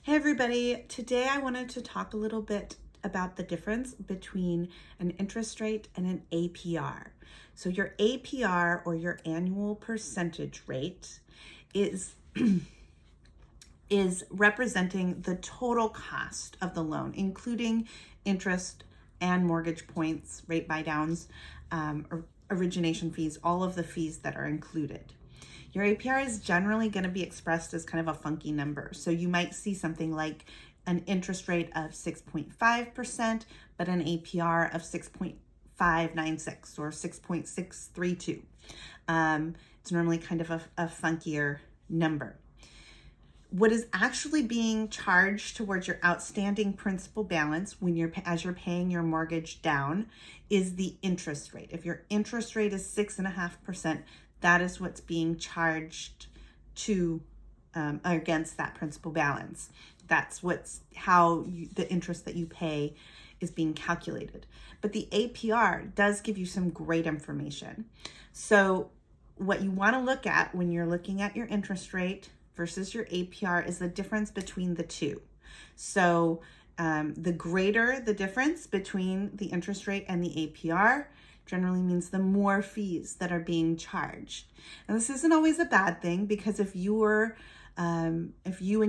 Hey everybody, today I wanted to talk a little bit about the difference between an interest rate and an APR. So your APR, or your annual percentage rate, is representing the total cost of the loan, including interest and mortgage points, rate buy downs, origination fees, all of the fees that are included. Your APR is generally going to be expressed as kind of a funky number. So you might see something like an interest rate of 6.5%, but an APR of 6.596 or 6.632. It's normally kind of a funkier number. What is actually being charged towards your outstanding principal balance as you're paying your mortgage down is the interest rate. If your interest rate is 6.5%, that is what's being charged to against that principal balance. That's how the interest that you pay is being calculated. But the APR does give you some great information. So what you want to look at when you're looking at your interest rate versus your APR is the difference between the two. So the greater the difference between the interest rate and the APR generally means the more fees that are being charged. And this isn't always a bad thing, because if you and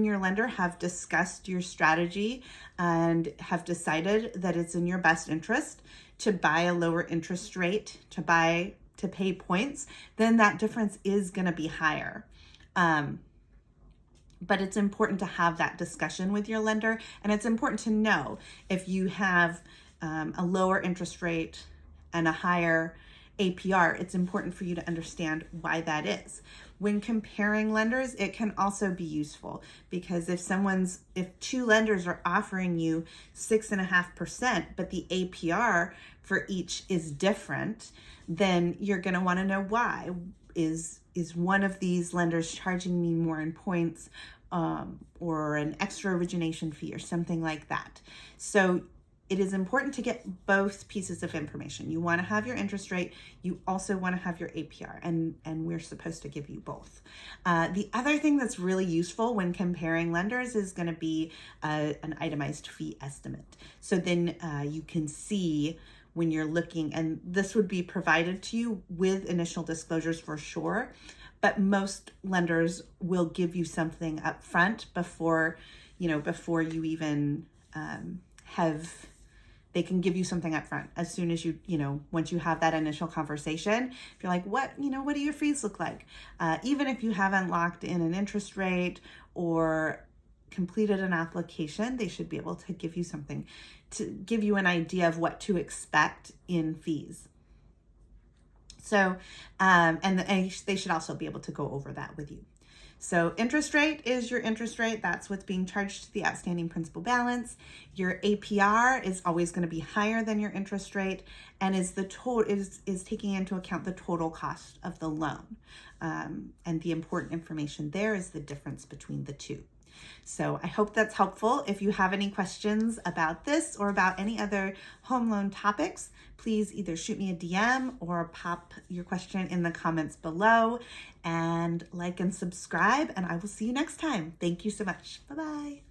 your lender have discussed your strategy and have decided that it's in your best interest to buy a lower interest rate, to pay points, then that difference is going to be higher. But it's important to have that discussion with your lender, and it's important to know if you have a lower interest rate and a higher APR, it's important for you to understand why that is. When comparing lenders, it can also be useful, because if two lenders are offering you 6.5%, but the APR for each is different, then you're going to want to know why. Is one of these lenders charging me more in points, or an extra origination fee or something like that? So it is important to get both pieces of information. You want to have your interest rate, you also want to have your APR, and we're supposed to give you both. The other thing that's really useful when comparing lenders is going to be an itemized fee estimate. So then you can see when you're looking, and this would be provided to you with initial disclosures for sure, but most lenders will give you something up front before you even they can give you something up front as soon as once you have that initial conversation. If you're like, what do your fees look like? Even if you haven't locked in an interest rate or completed an application, they should be able to give you something to give you an idea of what to expect in fees. So, and they should also be able to go over that with you. So interest rate is your interest rate. That's what's being charged to the outstanding principal balance. Your APR is always going to be higher than your interest rate, and is taking into account the total cost of the loan. And the important information there is the difference between the two. So I hope that's helpful. If you have any questions about this or about any other home loan topics, please either shoot me a DM or pop your question in the comments below, and like and subscribe, and I will see you next time. Thank you so much. Bye-bye.